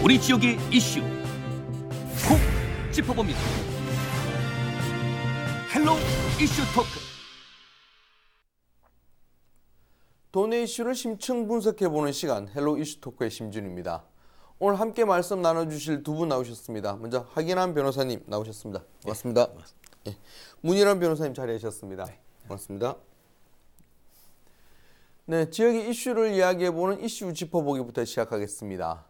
우리 지역의 이슈 콕 짚어봅니다. 헬로 이슈 토크. 도내 이슈를 심층 분석해보는 시간 헬로 이슈 토크의 심준입니다. 오늘 함께 말씀 나눠주실 두 분 나오셨습니다. 먼저 하기남 변호사님 나오셨습니다. 반갑습니다. 네. 문희란 변호사님 자리하셨습니다. 반갑습니다. 네, 지역의 이슈를 이야기해보는 이슈 짚어보기부터 시작하겠습니다.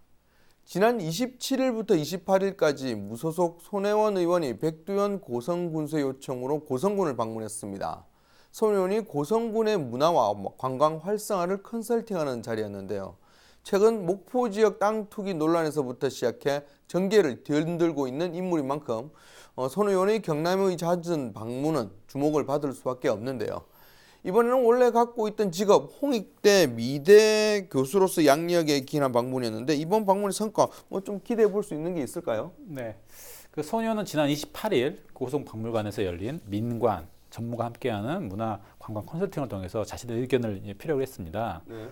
지난 27일부터 28일까지 무소속 손혜원 의원이 백두현 고성군수의 요청으로 고성군을 방문했습니다. 손 의원이 고성군의 문화와 관광 활성화를 컨설팅하는 자리였는데요. 최근 목포 지역 땅 투기 논란에서부터 시작해 전개를 뒤흔들고 있는 인물인 만큼 손 의원의 경남의 잦은 방문은 주목을 받을 수밖에 없는데요. 이번에는 원래 갖고 있던 직업 홍익대 미대 교수로서 양력에 기인한 방문이었는데 이번 방문의 성과 좀 기대해 볼 수 있는 게 있을까요? 네, 손 의원은 지난 28일 고성박물관에서 열린 민관 전무가 함께하는 문화 관광 컨설팅을 통해서 자신의 의견을 피력을 했습니다. 네.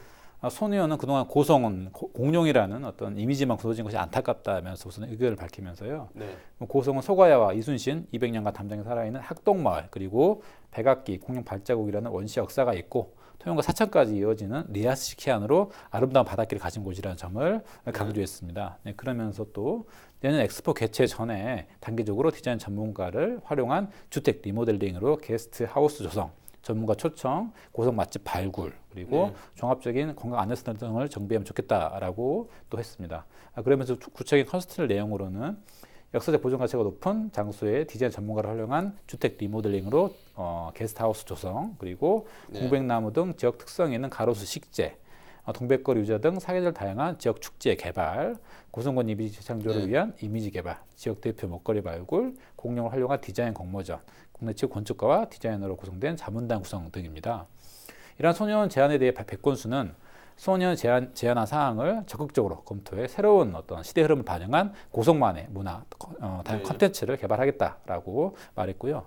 손 의원은 그동안 고성은 공룡이라는 어떤 이미지만 굳어진 것이 안타깝다면서 우선 의견을 밝히면서요. 네. 고성은 소가야와 이순신 200년간 담장에 살아있는 학동마을, 그리고 백악기 공룡 발자국이라는 원시 역사가 있고 토영과 사천까지 이어지는 리아스식 해안으로 아름다운 바닷길을 가진 곳이라는 점을 강조했습니다. 네, 그러면서 또 내년 엑스포 개최 전에 단기적으로 디자인 전문가를 활용한 주택 리모델링으로 게스트 하우스 조성, 전문가 초청, 고성 맛집 발굴, 그리고 종합적인 관광 안내센터 등을 정비하면 좋겠다라고 또 했습니다. 그러면서 구체적인 컨설팅 내용으로는 역사적 보존 가치가 높은 장소에 디자인 전문가를 활용한 주택 리모델링으로 게스트하우스 조성, 그리고 공백나무 등 지역 특성 있는 가로수 식재, 동백거리 유자 등 사계절 다양한 지역 축제 개발, 고성군 이미지 창조를 위한 이미지 개발, 지역 대표 먹거리 발굴, 공룡을 활용한 디자인 공모전, 국내 최고 건축가와 디자이너로 구성된 자문단 구성 등입니다. 이러한 손혜원 제안에 대해 백권수는 손혜원 제안한 사항을 적극적으로 검토해 새로운 어떤 시대 흐름을 반영한 고성만의 문화, 다양한 콘텐츠를 개발하겠다라고 말했고요.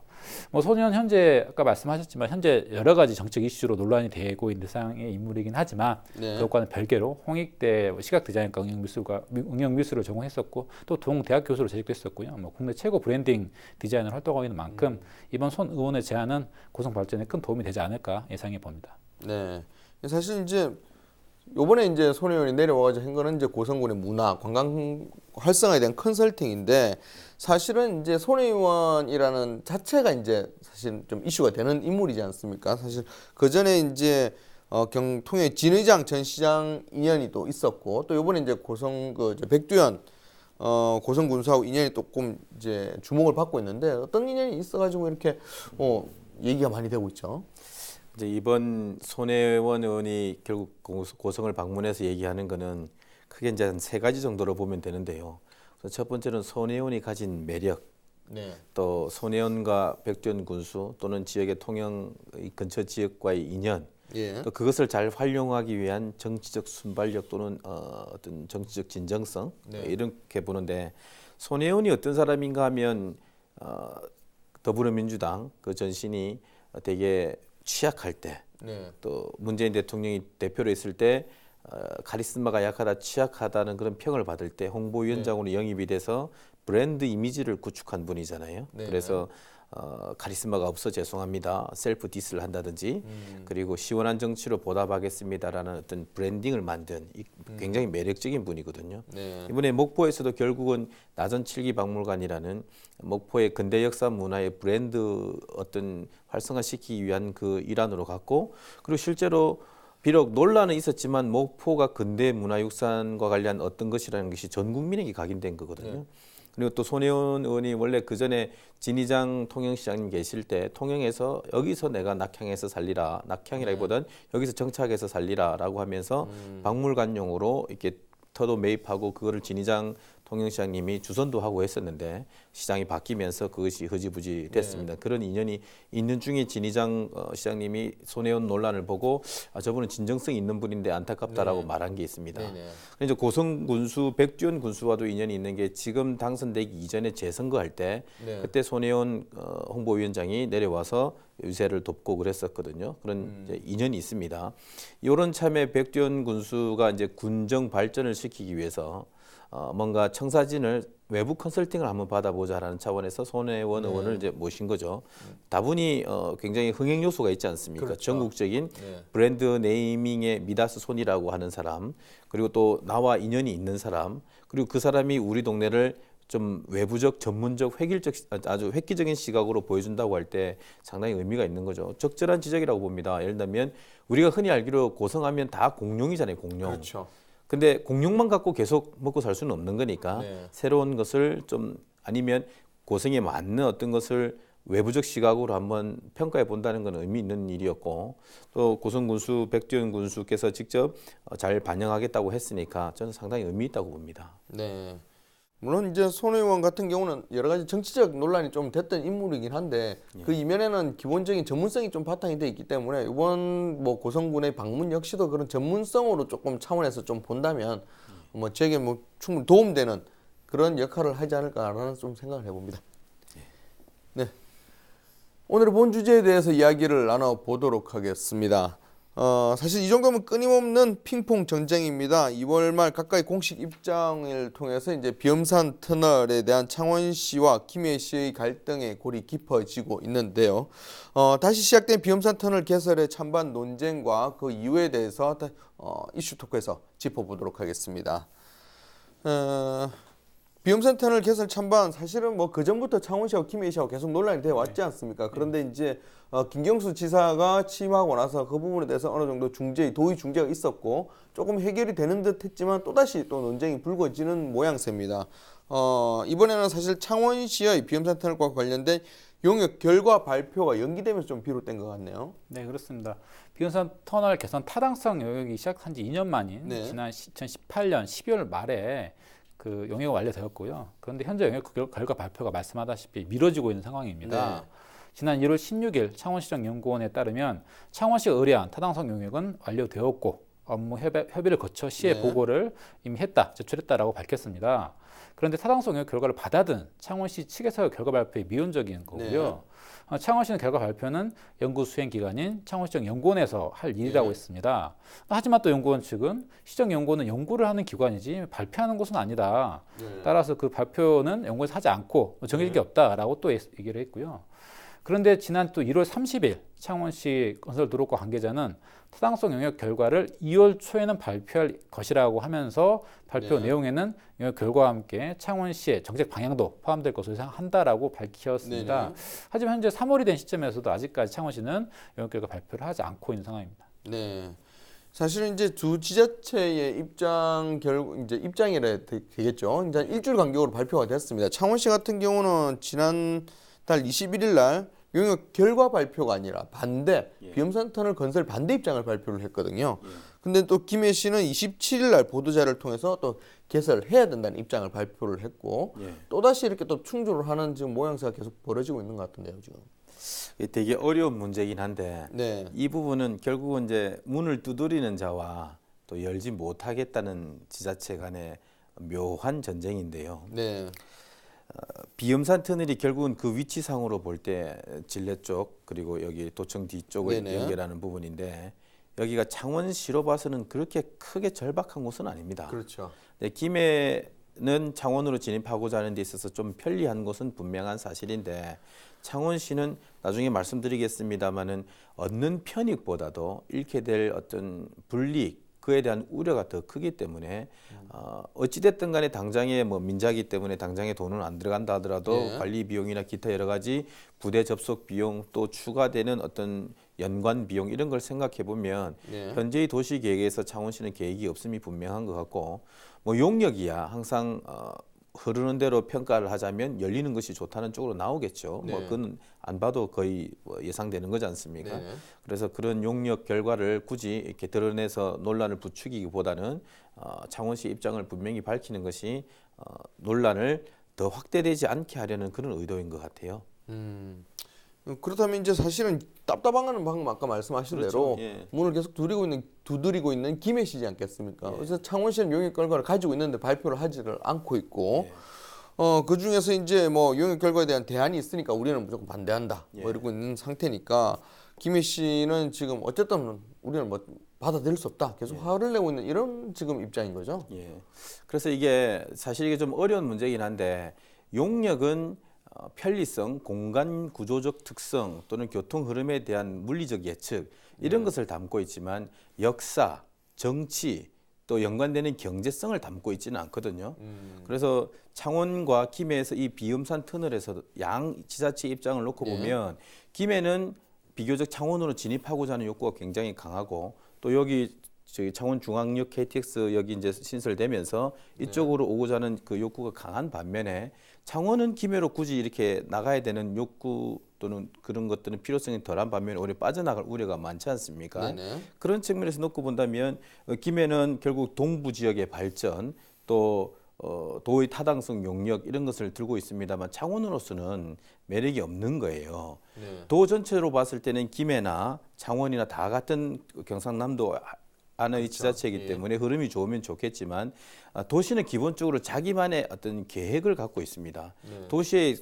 손혜원 현재 아까 말씀하셨지만 현재 여러 가지 정책 이슈로 논란이 되고 있는 대상의 인물이긴 하지만 그것과는 별개로 홍익대 시각 디자인과 응용미술을 전공했었고 또 동대학 교수로 재직했었고요. 국내 최고 브랜딩 디자이너로 활동하고 있는 만큼 이번 손 의원의 제안은 고성 발전에 큰 도움이 되지 않을까 예상해 봅니다. 네, 사실 이제 요번에 이제 손 의원이 내려와가지고 한 거는 이제 고성군의 문화, 관광 활성화에 대한 컨설팅인데 사실은 이제 손 의원이라는 자체가 이제 사실 좀 이슈가 되는 인물이지 않습니까? 사실 그 전에 이제 통영 진의장 전 시장 인연이 또 있었고 또 요번에 이제 백두현 고성군수하고 인연이 조금 이제 주목을 받고 있는데 어떤 인연이 있어가지고 이렇게 얘기가 많이 되고 있죠. 이제 이번 손혜원 의원이 결국 고성을 방문해서 얘기하는 거는 크게 이제 한 세 가지 정도로 보면 되는데요. 첫 번째는 손혜원이 가진 매력, 또 손혜원과 백두현 군수 또는 지역의 통영 근처 지역과의 인연, 또 그것을 잘 활용하기 위한 정치적 순발력 또는 어떤 정치적 진정성 이렇게 보는데 손혜원이 어떤 사람인가 하면 더불어민주당 그 전신이 되게 취약할 때, 또 문재인 대통령이 대표로 있을 때 카리스마가 약하다, 취약하다는 그런 평을 받을 때 홍보위원장으로 영입이 돼서 브랜드 이미지를 구축한 분이잖아요. 그래서 카리스마가 없어 죄송합니다. 셀프 디스를 한다든지 그리고 시원한 정치로 보답하겠습니다라는 어떤 브랜딩을 만든 굉장히 매력적인 분이거든요. 이번에 목포에서도 결국은 나전 7기 박물관이라는 목포의 근대 역사 문화의 브랜드 어떤 활성화시키기 위한 그 일환으로 갔고 그리고 실제로 비록 논란은 있었지만 목포가 근대 문화유산과 관련 어떤 것이라는 것이 전 국민에게 각인된 거거든요. 그리고 또 손혜원 의원이 원래 그 전에 진의장 통영시장님 계실 때 통영에서 여기서 내가 낙향해서 살리라, 낙향이라기보다는 여기서 정착해서 살리라라고 하면서 박물관용으로 이렇게 터도 매입하고 그거를 진의장 통영시장님이 주선도 하고 했었는데 시장이 바뀌면서 그것이 흐지부지 됐습니다. 그런 인연이 있는 중에 진의장 시장님이 손혜원 논란을 보고 저분은 진정성 있는 분인데 안타깝다라고 말한 게 있습니다. 이제 고성 군수, 백두현 군수와도 인연이 있는 게 지금 당선되기 이전에 재선거할 때 그때 손혜원 홍보위원장이 내려와서 유세를 돕고 그랬었거든요. 그런 이제 인연이 있습니다. 이런 참에 백두현 군수가 이제 군정 발전을 시키기 위해서 뭔가 청사진을 외부 컨설팅을 한번 받아보자라는 차원에서 손혜원 의원을 이제 모신 거죠. 다분히 굉장히 흥행 요소가 있지 않습니까? 그렇죠. 전국적인 브랜드 네이밍의 미다스 손이라고 하는 사람, 그리고 또 나와 인연이 있는 사람, 그리고 그 사람이 우리 동네를 좀 외부적, 전문적, 아주 획기적인 시각으로 보여준다고 할 때 상당히 의미가 있는 거죠. 적절한 지적이라고 봅니다. 예를 들면 우리가 흔히 알기로 고성하면 다 공룡이잖아요, 공룡. 그렇죠. 근데 공룡만 갖고 계속 먹고 살 수는 없는 거니까 새로운 것을 좀 아니면 고성에 맞는 어떤 것을 외부적 시각으로 한번 평가해 본다는 건 의미 있는 일이었고, 또 고성 군수 백두현 군수께서 직접 잘 반영하겠다고 했으니까 저는 상당히 의미 있다고 봅니다. 네. 물론 이제 손 의원 같은 경우는 여러 가지 정치적 논란이 좀 됐던 인물이긴 한데 그 이면에는 기본적인 전문성이 좀 바탕이 돼 있기 때문에 이번 뭐 고성군의 방문 역시도 그런 전문성으로 조금 차원에서 좀 본다면 뭐 제게 뭐 충분히 도움되는 그런 역할을 하지 않을까라는 좀 생각을 해봅니다. 네. 오늘의 본 주제에 대해서 이야기를 나눠보도록 하겠습니다. 사실 이 정도면 끊임없는 핑퐁 전쟁입니다. 2월 말 가까이 공식 입장을 통해서 이제 비엄산 터널에 대한 창원시와 김해 시의 갈등의 골이 깊어지고 있는데요. 다시 시작된 비엄산 터널 개설의 찬반 논쟁과 그 이유에 대해서 이슈 토크에서 짚어보도록 하겠습니다. 비엄산 터널 개설 찬반 사실은 뭐 그 전부터 창원시하고 김해시하고 계속 논란이 되어 왔지 않습니까? 그런데 이제 김경수 지사가 취임하고 나서 그 부분에 대해서 어느 정도 도의 중재가 있었고 조금 해결이 되는 듯했지만 또다시 또 논쟁이 불거지는 모양새입니다. 이번에는 사실 창원시의 비엄산 터널과 관련된 용역 결과 발표가 연기되면서 좀 비롯된 것 같네요. 네, 그렇습니다. 비엄산 터널 개선 타당성 영역이 시작한 지 2년 만인 네. 지난 2018년 12월 말에 그 용역이 완료되었고요. 그런데 현재 용역 결과 발표가 말씀하다시피 미뤄지고 있는 상황입니다. 네. 지난 1월 16일 창원시정연구원에 따르면 창원시가 의뢰한 타당성 용역은 완료되었고 업무 협의를 거쳐 시에 네. 보고를 이미 제출했다라고 밝혔습니다. 그런데 타당성 용역 결과를 받아든 창원시 측에서 결과 발표에 미온적인 거고요. 창원시는 결과 발표는 연구 수행 기관인 창원시정연구원에서 할 일이라고 했습니다. 하지만 또 연구원 측은 시정연구원은 연구를 하는 기관이지 발표하는 곳은 아니다. 따라서 그 발표는 연구원에서 하지 않고 정해진 게 없다라고 또 얘기를 했고요. 그런데 지난 또 1월 30일 창원시 건설도로과 관계자는 타당성 영역 결과를 2월 초에는 발표할 것이라고 하면서 발표 내용에는 영역 결과와 함께 창원시의 정책 방향도 포함될 것으로 생각한다라고 밝혔습니다. 하지만 현재 3월이 된 시점에서도 아직까지 창원시는 영역 결과 발표를 하지 않고 있는 상황입니다. 네. 사실은 이제 두 지자체의 입장이라 되겠죠. 이제 일주일 간격으로 발표가 됐습니다. 창원시 같은 경우는 지난달 21일 날 용역 결과 발표가 아니라 비엄산 터널 건설 반대 입장을 발표를 했거든요. 근데 또 김해시는 27일 날 보도자를 통해서 또 개설해야 된다는 입장을 발표를 했고 또다시 이렇게 또 충돌을 하는 지금 모양새가 계속 벌어지고 있는 것 같은데요, 지금. 되게 어려운 문제이긴 한데 이 부분은 결국은 이제 문을 두드리는 자와 또 열지 못하겠다는 지자체 간의 묘한 전쟁인데요. 비엄산 터널이 결국은 그 위치상으로 볼 때 진례 쪽 그리고 여기 도청 뒤쪽을 연결하는 부분인데 여기가 창원시로 봐서는 그렇게 크게 절박한 곳은 아닙니다. 그렇죠. 김해는 창원으로 진입하고자 하는 데 있어서 좀 편리한 것은 분명한 사실인데 창원시는 나중에 말씀드리겠습니다마는 얻는 편익보다도 잃게 될 어떤 불이익 그에 대한 우려가 더 크기 때문에 어찌됐든 간에 당장에 뭐 민자기 때문에 당장에 돈은 안 들어간다 하더라도 관리 비용이나 기타 여러 가지 부대 접속 비용 또 추가되는 어떤 연관 비용 이런 걸 생각해 보면 현재의 도시 계획에서 창원시는 계획이 없음이 분명한 것 같고 뭐 용역이야 항상 흐르는 대로 평가를 하자면 열리는 것이 좋다는 쪽으로 나오겠죠. 뭐 그건 안 봐도 거의 예상되는 거지 않습니까? 그래서 그런 용역 결과를 굳이 이렇게 드러내서 논란을 부추기기보다는 창원시 입장을 분명히 밝히는 것이 논란을 더 확대되지 않게 하려는 그런 의도인 것 같아요. 그렇다면 이제 사실은 답답한 거는 방금 아까 말씀하신 대로 문을 계속 두드리고 있는 김해시지 않겠습니까? 그래서 창원시는 용역 결과를 가지고 있는데 발표를 하지를 않고 있고 그 중에서 이제 뭐 용역 결과에 대한 대안이 있으니까 우리는 무조건 반대한다. 뭐 이러고 있는 상태니까 김해 씨는 지금 어쨌든 우리는 뭐 받아들일 수 없다. 계속 화를 내고 있는 이런 지금 입장인 거죠. 예. 그래서 이게 사실 이게 좀 어려운 문제긴 한데 용역은 편리성, 공간 구조적 특성 또는 교통 흐름에 대한 물리적 예측 이런 것을 담고 있지만 역사, 정치 또 연관되는 경제성을 담고 있지는 않거든요. 그래서 창원과 김해에서 이 비음산 터널에서 양 지자체 입장을 놓고 보면 김해는 비교적 창원으로 진입하고자 하는 욕구가 굉장히 강하고 또 여기 저기 창원중앙역 KTX 여기 이제 신설되면서 이쪽으로 오고자 하는 그 욕구가 강한 반면에 창원은 김해로 굳이 이렇게 나가야 되는 욕구 또는 그런 것들은 필요성이 덜한 반면에 오히려 빠져나갈 우려가 많지 않습니까? 네네. 그런 측면에서 놓고 본다면 김해는 결국 동부 지역의 발전 또 도의 타당성 용역 이런 것을 들고 있습니다만 창원으로서는 매력이 없는 거예요. 도 전체로 봤을 때는 김해나 창원이나 다 같은 경상남도 안의 지자체이기 때문에 흐름이 좋으면 좋겠지만 도시는 기본적으로 자기만의 어떤 계획을 갖고 있습니다. 도시의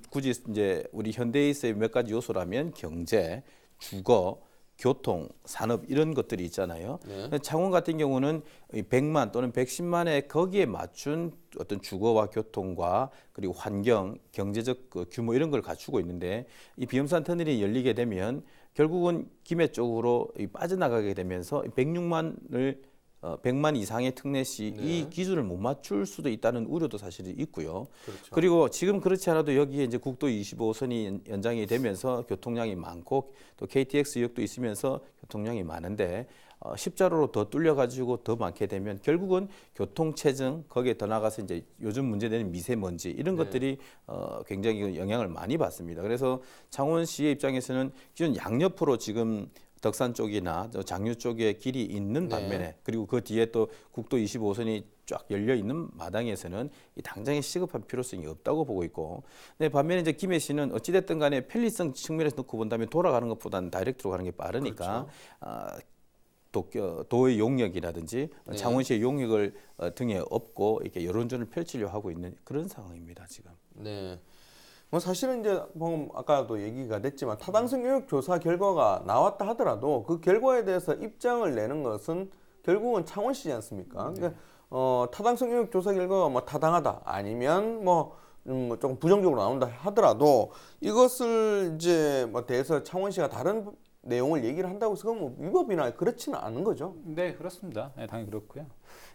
굳이 이제 우리 현대에서의 몇 가지 요소라면 경제, 주거, 교통, 산업 이런 것들이 있잖아요. 창원 같은 경우는 100만 또는 110만의 거기에 맞춘 어떤 주거와 교통과 그리고 환경, 경제적 그 규모 이런 걸 갖추고 있는데 이 비음산 터널이 열리게 되면 결국은 김해 쪽으로 빠져나가게 되면서 100만 이상의 특례시 이 기준을 못 맞출 수도 있다는 우려도 사실 있고요. 그리고 지금 그렇지 않아도 여기에 이제 국도 25선이 연장이 되면서 교통량이 많고 또 KTX역도 있으면서 교통량이 많은데 십자로로 더 뚫려가지고 더 많게 되면 결국은 교통체증 거기에 더 나가서 이제 요즘 문제되는 미세먼지 이런 것들이 굉장히 영향을 많이 받습니다. 그래서 창원시의 입장에서는 기존 양옆으로 지금 덕산 쪽이나 장유 쪽에 길이 있는 반면에 그리고 그 뒤에 또 국도 25선이 쫙 열려 있는 마당에서는 이 당장의 시급한 필요성이 없다고 보고 있고, 근데 반면에 이제 김해시는 어찌됐든 간에 편리성 측면에서 놓고 본다면 돌아가는 것보다는 다이렉트로 가는 게 빠르니까 도의 용역이라든지 창원시의 용역을 등에 업고 이렇게 여론전을 펼치려 하고 있는 그런 상황입니다 지금. 네. 뭐 사실은 이제 방금 아까도 얘기가 됐지만 타당성 용역 조사 결과가 나왔다 하더라도 그 결과에 대해서 입장을 내는 것은 결국은 창원시지 않습니까? 그러니까 타당성 용역 조사 결과가 뭐 타당하다 아니면 뭐 조금 부정적으로 나온다 하더라도 이것을 이제 뭐 대해서 창원시가 다른 내용을 얘기를 한다고 해서 그건 뭐 위법이나 그렇지는 않은 거죠. 네, 그렇습니다. 네, 당연히 그렇고요.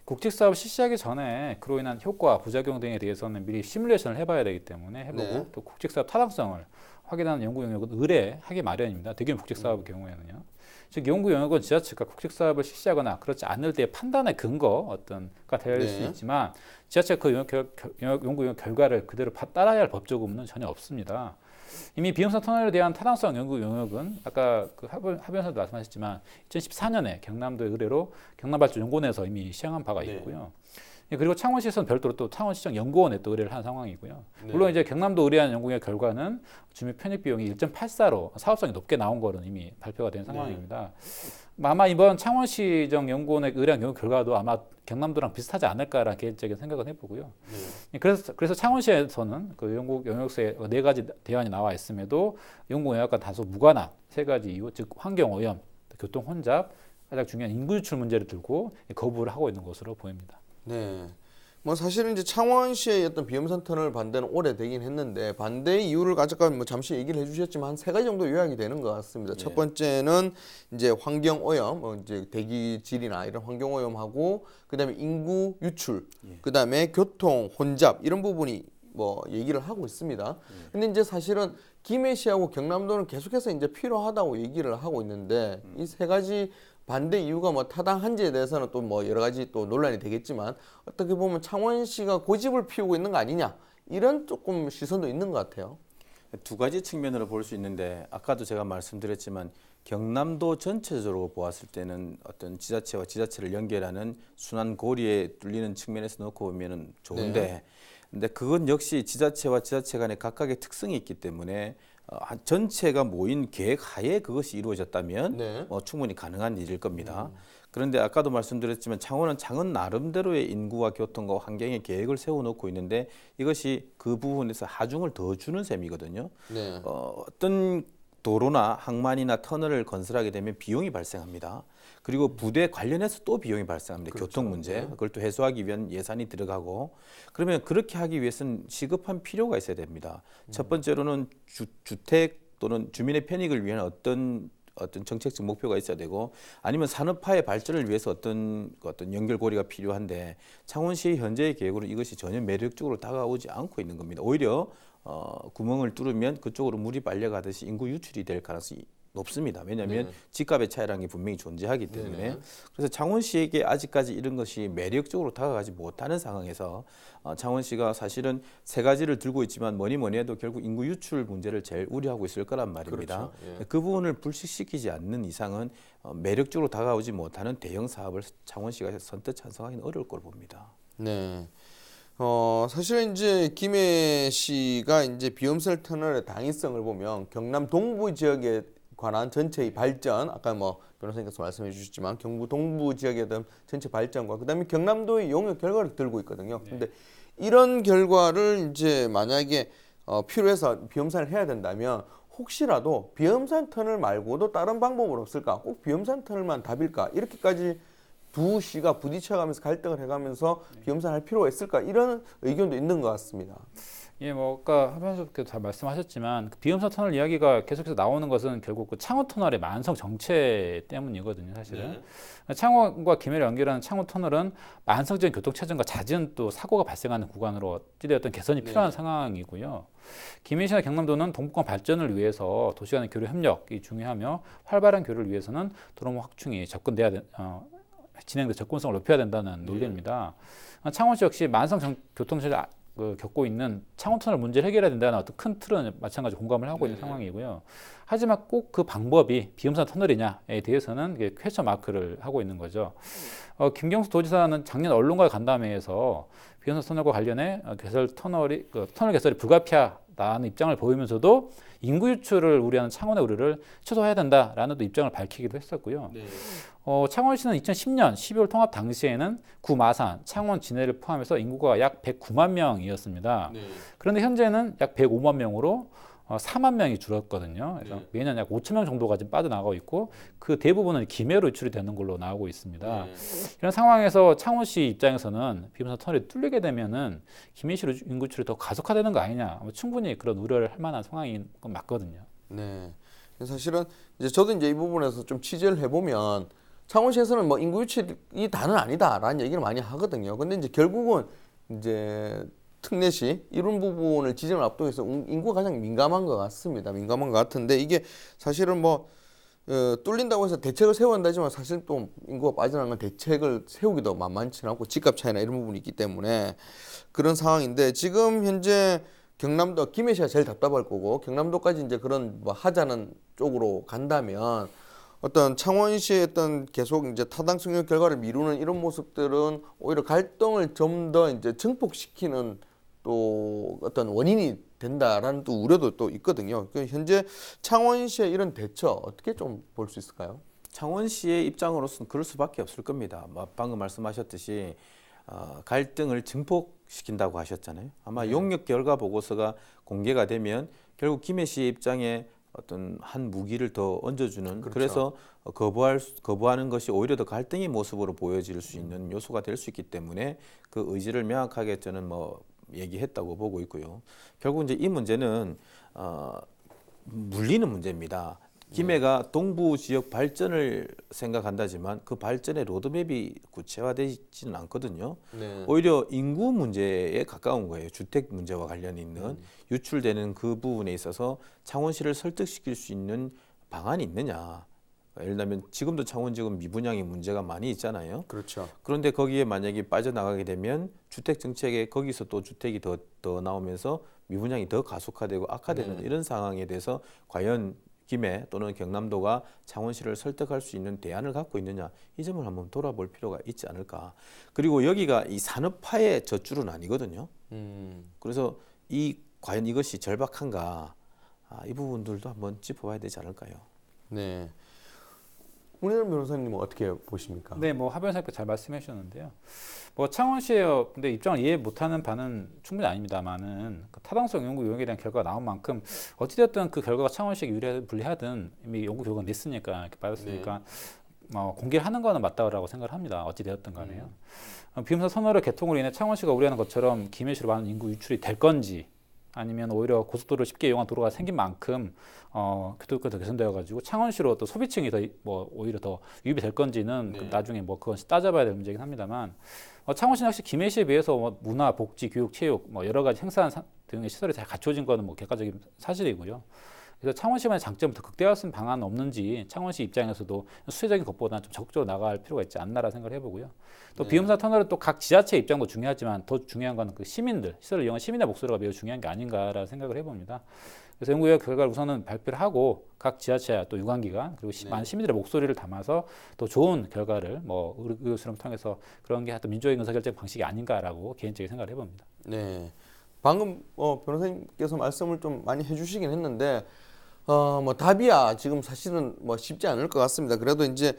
국책 사업 실시하기 전에 그로 인한 효과, 부작용 등에 대해서는 미리 시뮬레이션을 해봐야 되기 때문에 해보고 또 국책 사업 타당성을 확인하는 연구 영역은 의뢰하기 마련입니다. 대규모 국책 사업의 경우에는요. 즉 연구 영역은 지자체가 국책 사업을 실시하거나 그렇지 않을 때의 판단의 근거 어떤가 될 수 있지만 지자체가 그 연구 영역 결과를 그대로 따라야 할 법적 의무는 전혀 없습니다. 이미 비음산 터널에 대한 타당성 연구 영역은 아까 그 하변에서도 말씀하셨지만 2014년에 경남도의 의뢰로 경남발전연구원에서 이미 시행한 바가 있고요. 그리고 창원시에서는 별도로 또 창원시청 연구원에 또 의뢰를 한 상황이고요. 물론 이제 경남도 의뢰한 연구의 결과는 주민 편입 비용이 1.84로 사업성이 높게 나온 거는 이미 발표가 된 상황입니다. 아마 이번 창원시정 연구원의 의뢰한 연구 결과도 아마 경남도랑 비슷하지 않을까라는 개인적인 생각은 해보고요. 그래서 창원시에서는 그 연구 영역서에 4가지 대안이 나와 있음에도 연구 영역과 다소 무관한 3가지 이유, 즉 환경 오염, 교통 혼잡, 가장 중요한 인구 유출 문제를 들고 거부를 하고 있는 것으로 보입니다. 네. 뭐 사실은 이제 창원시의 어떤 비음산 터널 반대는 오래되긴 했는데 반대의 이유를 아까 뭐 잠시 얘기를 해주셨지만 한 3가지 정도 요약이 되는 것 같습니다. 첫 번째는 이제 환경 오염, 이제 대기 질이나 이런 환경 오염하고 그다음에 인구 유출, 그다음에 교통 혼잡 이런 부분이 뭐 얘기를 하고 있습니다. 근데 이제 사실은 김해시하고 경남도는 계속해서 이제 필요하다고 얘기를 하고 있는데 이 3가지 반대 이유가 뭐 타당한지에 대해서는 또 뭐 여러 가지 또 논란이 되겠지만 어떻게 보면 창원시가 고집을 피우고 있는 거 아니냐 이런 조금 시선도 있는 것 같아요. 2가지 측면으로 볼 수 있는데 아까도 제가 말씀드렸지만 경남도 전체적으로 보았을 때는 어떤 지자체와 지자체를 연결하는 순환 고리에 뚫리는 측면에서 놓고 보면은 좋은데 근데 그건 역시 지자체와 지자체 간의 각각의 특성이 있기 때문에 전체가 모인 계획 하에 그것이 이루어졌다면 충분히 가능한 일일 겁니다. 그런데 아까도 말씀드렸지만 창원은 창원 나름대로의 인구와 교통과 환경의 계획을 세워놓고 있는데 이것이 그 부분에서 하중을 더 주는 셈이거든요. 네. 어떤 도로나 항만이나 터널을 건설하게 되면 비용이 발생합니다. 그리고 부대 관련해서 또 비용이 발생합니다. 그렇죠. 교통 문제, 네. 그걸 또 해소하기 위한 예산이 들어가고 그러면 그렇게 하기 위해서는 시급한 필요가 있어야 됩니다. 첫 번째로는 주택 또는 주민의 편익을 위한 어떤 정책적 목표가 있어야 되고 아니면 산업화의 발전을 위해서 어떤 연결고리가 필요한데 창원시의 현재의 계획으로 이것이 전혀 매력적으로 다가오지 않고 있는 겁니다. 오히려 구멍을 뚫으면 그쪽으로 물이 빨려가듯이 인구 유출이 될 가능성이 높습니다. 왜냐하면 집값의 차이라는 게 분명히 존재하기 때문에 그래서 창원시에게 아직까지 이런 것이 매력적으로 다가가지 못하는 상황에서 창원시가 사실은 세 가지를 들고 있지만 뭐니 해도 결국 인구 유출 문제를 제일 우려하고 있을 거란 말입니다. 그렇죠. 예. 그 부분을 불식시키지 않는 이상은 매력적으로 다가오지 못하는 대형 사업을 창원시가 선뜻 찬성하기는 어려울 걸 봅니다. 네. 사실은 이제 김해 씨가 이제 비염설 터널의 당위성을 보면 경남 동부 지역에 관한 전체의 발전, 아까 뭐 변호사님께서 말씀해 주셨지만 경북 동부 지역에 대한 전체 발전과 그다음에 경남도의 용역 결과를 들고 있거든요. 근데 이런 결과를 이제 만약에 필요해서 비염산을 해야 된다면 혹시라도 비염산 터널 말고도 다른 방법은 없을까? 꼭 비염산 터널만 답일까? 이렇게까지 두 시가 부딪혀가면서 갈등을 해가면서 비염산 할 필요가 있을까? 이런 의견도 있는 것 같습니다. 예, 뭐 아까 하면서도 다 말씀하셨지만 그 비염산 터널 이야기가 계속해서 나오는 것은 결국 그 창원 터널의 만성 정체 때문이거든요, 사실은. 창원과 김해를 연결하는 창원 터널은 만성적인 교통체증과 잦은 또 사고가 발생하는 구간으로 어찌되었든 개선이 필요한 상황이고요. 김해시나 경남도는 동북권 발전을 위해서 도시 간의 교류 협력이 중요하며 활발한 교류를 위해서는 도로 확충이 진행돼 접근성을 높여야 된다는 논리입니다. 창원시 역시 만성 교통체증 겪고 있는 창원 터널 문제를 해결해야 된다는 어떤 큰 틀은 마찬가지로 공감을 하고 있는 상황이고요. 하지만 꼭 그 방법이 비염산 터널이냐에 대해서는 퀘스천 마크를 하고 있는 거죠. 김경수 도지사는 작년 언론과의 간담회에서 비염산 터널과 관련해 터널 개설이 불가피하다는 입장을 보이면서도 인구 유출을 우려하는 창원의 우려를 최소화해야 된다라는 또 입장을 밝히기도 했었고요. 창원시는 2010년 12월 통합 당시에는 구 마산, 창원, 진해를 포함해서 인구가 약 109만 명이었습니다. 그런데 현재는 약 105만 명으로 4만 명이 줄었거든요. 그래서 매년 약 5천 명 정도가 지금 빠져나가고 있고 그 대부분은 김해로 유출이 되는 걸로 나오고 있습니다. 이런 상황에서 창원시 입장에서는 비염산 터널이 뚫리게 되면은 김해시로 인구 유출이 더 가속화되는 거 아니냐, 충분히 그런 우려를 할 만한 상황인 건 맞거든요. 네. 사실은 이제 저도 이제 이 부분에서 좀 취재를 해보면 창원시에서는 뭐 인구 유출이 다는 아니다라는 얘기를 많이 하거든요. 근데 이제 결국은 이제 특례시 이런 부분을 지정을 앞두고서 인구가 가장 민감한 것 같습니다. 민감한 것 같은데 이게 사실은 뭐 뚫린다고 해서 대책을 세워야 한다지만 사실 또 인구가 빠져나가는 건 대책을 세우기도 만만치 않고 집값 차이나 이런 부분이 있기 때문에 그런 상황인데 지금 현재 경남도 김해시가 제일 답답할 거고 경남도까지 이제 그런 뭐 하자는 쪽으로 간다면 어떤 창원시의 어떤 계속 이제 타당성의 결과를 미루는 이런 모습들은 오히려 갈등을 좀 더 이제 증폭시키는 또 어떤 원인이 된다라는 또 우려도 또 있거든요. 현재 창원시의 이런 대처 어떻게 좀 볼 수 있을까요? 창원시의 입장으로서는 그럴 수밖에 없을 겁니다. 방금 말씀하셨듯이 갈등을 증폭시킨다고 하셨잖아요. 아마 용역 결과 보고서가 공개가 되면 결국 김해시의 입장에 어떤 한 무기를 더 얹어주는 그래서 거부하는 것이 오히려 더 갈등의 모습으로 보여질 수 있는 요소가 될 수 있기 때문에 그 의지를 명확하게 저는 뭐 얘기했다고 보고 있고요. 결국 이제 이 문제는 물리는 문제입니다. 김해가 동부 지역 발전을 생각한다지만 그 발전의 로드맵이 구체화되지는 않거든요. 오히려 인구 문제에 가까운 거예요. 주택 문제와 관련이 있는 유출되는 그 부분에 있어서 창원시를 설득시킬 수 있는 방안이 있느냐. 예를 들면 지금도 창원지역은 미분양의 문제가 많이 있잖아요. 그렇죠. 그런데 거기에 만약에 빠져나가게 되면 주택 정책에 거기서 또 주택이 더 나오면서 미분양이 더 가속화되고 악화되는 이런 상황에 대해서 과연 김해 또는 경남도가 창원시를 설득할 수 있는 대안을 갖고 있느냐, 이 점을 한번 돌아볼 필요가 있지 않을까. 그리고 여기가 이 산업화의 젖줄은 아니거든요. 그래서 과연 이것이 절박한가, 이 부분들도 한번 짚어봐야 되지 않을까요? 네. 문혜연 변호사님은 어떻게 보십니까? 네, 뭐 하변사님께 잘 말씀해 주셨는데요. 뭐 창원시의 근데 입장을 이해 못하는 바는 충분히 아닙니다만은 그 타당성 연구 요약에 대한 결과가 나온 만큼 어찌됐든 그 결과가 창원시에게 유리하든 불리하든 이미 연구 결과가 냈으니까 이렇게 받았으니까 공개를 하는 거는 맞다고 생각을 합니다. 어찌되었든 간에요. 비움사 터널의 개통으로 인해 창원시가 우려하는 것처럼 김해시로 많은 인구 유출이 될 건지 아니면 오히려 고속도로를 쉽게 이용한 도로가 생긴 만큼 교통교가 더 개선되어 가지고 창원시로 또 소비층이 더 오히려 더 유입이 될 건지는 그 나중에 뭐 그건 따져봐야 될 문제긴 합니다만 창원시는 역시 김해시에 비해서 뭐 문화, 복지, 교육, 체육 뭐 여러 가지 행사 등의 시설이 잘 갖춰진 거는 뭐 객관적인 사실이고요. 그래서 창원시만의 장점을 더 극대화할 방안은 없는지 창원시 입장에서도 수혜적인 것보다는 좀 적극적으로 나갈 필요가 있지 않나라 생각을 해보고요. 또 비움사 터널은 또 각 지자체 입장도 중요하지만 더 중요한 건 그 시민들, 시설을 이용한 시민의 목소리가 매우 중요한 게 아닌가라는 생각을 해봅니다. 그래서 연구의 결과를 우선은 발표를 하고 각 지자체 또 유관기관 그리고 많은 시민들의 목소리를 담아서 더 좋은 결과를 뭐 의료 수렴 통해서 그런 게 하여튼 민주적인 의사결정 방식이 아닌가라고 개인적인 생각을 해봅니다. 네, 방금 변호사님께서 말씀을 좀 많이 해주시긴 했는데 뭐 답이야 지금 사실은 뭐 쉽지 않을 것 같습니다. 그래도 이제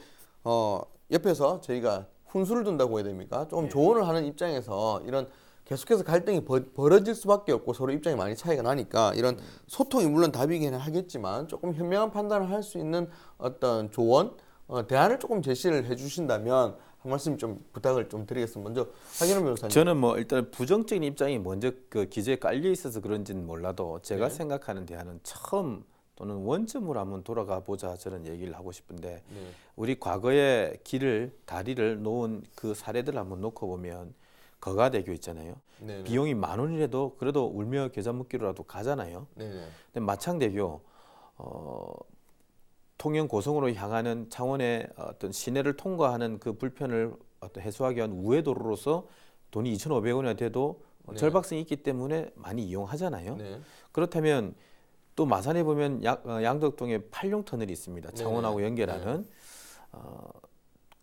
옆에서 저희가 훈수를 둔다고 해야 됩니까? 조금 조언을 하는 입장에서 이런 계속해서 갈등이 벌어질 수밖에 없고 서로 입장이 많이 차이가 나니까 이런 소통이 물론 답이긴 하겠지만 조금 현명한 판단을 할 수 있는 어떤 조언, 대안을 조금 제시를 해주신다면 한 말씀 좀 부탁을 좀 드리겠습니다. 먼저 하기론 변호사님. 저는 뭐 일단 부정적인 입장이 먼저 그 기재에 깔려 있어서 그런지는 몰라도 제가 생각하는 대안은 처음 또는 원점으로 한번 돌아가 보자 저는 얘기를 하고 싶은데 우리 과거에 다리를 놓은 그 사례들을 한번 놓고 보면 거가대교 있잖아요. 네네. 비용이 10,000원이라도 그래도 울며 겨자 먹기로라도 가잖아요. 네네. 근데 마창대교 통영 고성으로 향하는 창원의 어떤 시내를 통과하는 그 불편을 해소하기 위한 우회도로로서 돈이 2,500원이 돼도 절박성이 있기 때문에 많이 이용하잖아요. 네. 그렇다면 또 마산에 보면 양덕동에 8용 터널이 있습니다. 창원하고 연결하는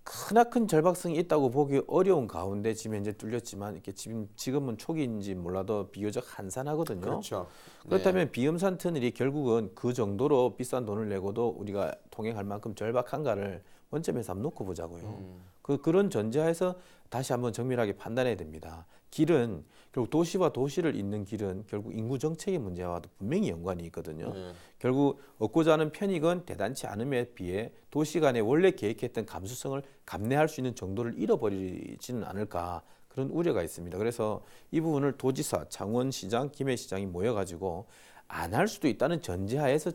크나큰 절박성이 있다고 보기 어려운 가운데 지금 현재 뚫렸지만 이렇게 지금은 초기인지 몰라도 비교적 한산하거든요. 그렇죠. 그렇다면 비음산 터널이 결국은 그 정도로 비싼 돈을 내고도 우리가 통행할 만큼 절박한가를 원점에서 한번 놓고 보자고요. 그런 전제하에서 다시 한번 정밀하게 판단해야 됩니다. 길은 결국 도시와 도시를 잇는 길은 결국 인구 정책의 문제와도 분명히 연관이 있거든요. 결국 얻고자 하는 편익은 대단치 않음에 비해 도시 간에 원래 계획했던 감수성을 감내할 수 있는 정도를 잃어버리지는 않을까 그런 우려가 있습니다. 그래서 이 부분을 도지사, 창원시장, 김해시장이 모여가지고 안 할 수도 있다는 전제하에서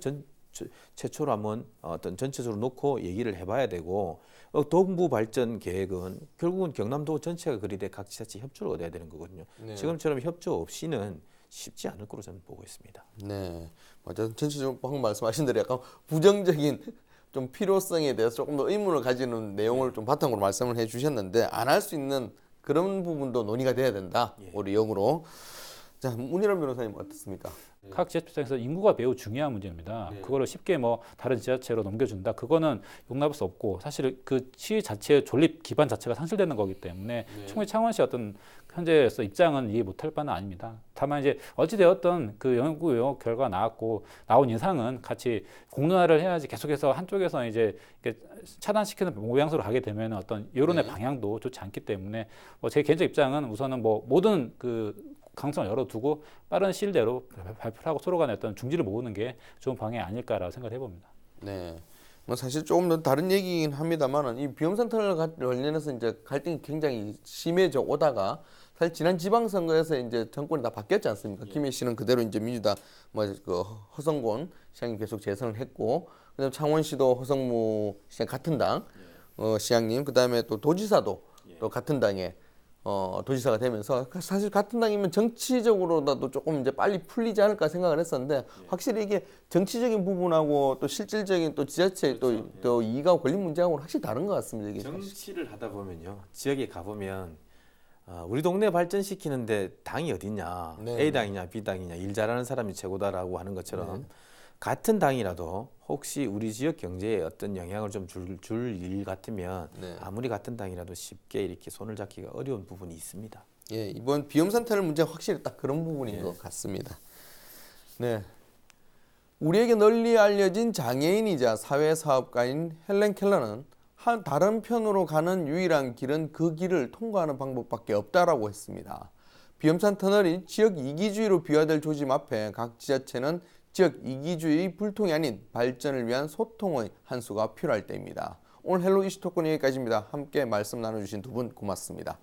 최초로 한번 어떤 전체적으로 놓고 얘기를 해봐야 되고 동부 발전 계획은 결국은 경남도 전체가 그리되 각 지자체 협조를 얻어야 되는 거거든요. 지금처럼 협조 없이는 쉽지 않을 거로 저는 보고 있습니다. 네, 맞아요. 전체적으로 방금 말씀하신 대로 약간 부정적인 좀 필요성에 대해서 조금 더 의문을 가지는 내용을 좀 바탕으로 말씀을 해주셨는데 안 할 수 있는 그런 부분도 논의가 돼야 된다. 우리 역으로. 자, 문희란 변호사님 어떻습니까? 각 지자체 입장에서 인구가 매우 중요한 문제입니다. 그거를 쉽게 뭐 다른 지자체로 넘겨준다. 그거는 용납할 수 없고 사실 그 시 자체의 존립 기반 자체가 상실되는 거기 때문에 충분히 창원시 어떤 현재에서 입장은 이해 못할 바는 아닙니다. 다만 이제 어찌되었던 그 연구 요약 결과가 나왔고 나온 이상은 같이 공론화를 해야지 계속해서 한쪽에서 이제 차단시키는 모양새로 가게 되면 어떤 여론의 방향도 좋지 않기 때문에 제 개인적 입장은 우선은 뭐 모든 그 가능성을 열어두고 빠른 시일 내로 발표를 하고 서로 간에 어떤 중지를 모으는 게 좋은 방향이 아닐까라고 생각을 해봅니다. 네. 뭐 사실 조금 더 다른 얘기긴 합니다만은 이 비움산 터널 관련해서 이제 갈등이 굉장히 심해져 오다가 사실 지난 지방선거에서 이제 정권이 다 바뀌었지 않습니까? 김해 씨는 그대로 이제 민주당 그 허성곤 시장님 계속 재선을 했고, 그다음 창원시도 허성무 시장 같은 당 시장님, 그다음에 또 도지사도 또 같은 당에 도지사가 되면서 사실 같은 당이면 정치적으로라도 조금 이제 빨리 풀리지 않을까 생각을 했었는데 확실히 이게 정치적인 부분하고 또 실질적인 또 지자체 또 이익하고 권리 문제하고는 확실히 다른 것 같습니다. 이게 정치를 하다 보면요 지역에 가보면 우리 동네 발전시키는데 당이 어딨냐 A 당이냐 B 당이냐 일 잘하는 사람이 최고다라고 하는 것처럼 같은 당이라도 혹시 우리 지역 경제에 어떤 영향을 좀 줄 일 같으면 아무리 같은 당이라도 쉽게 이렇게 손을 잡기가 어려운 부분이 있습니다. 예, 이번 비움산 터널 문제가 확실히 딱 그런 부분인 것 같습니다. 네, 우리에게 널리 알려진 장애인이자 사회사업가인 헬렌 켈러는 다른 편으로 가는 유일한 길은 그 길을 통과하는 방법밖에 없다라고 했습니다. 비염산 터널이 지역 이기주의로 비화될 조짐 앞에 각 지자체는 지역 이기주의 불통이 아닌 발전을 위한 소통의 한 수가 필요할 때입니다. 오늘 헬로 이슈 토크는 여기까지입니다. 함께 말씀 나눠주신 두 분 고맙습니다.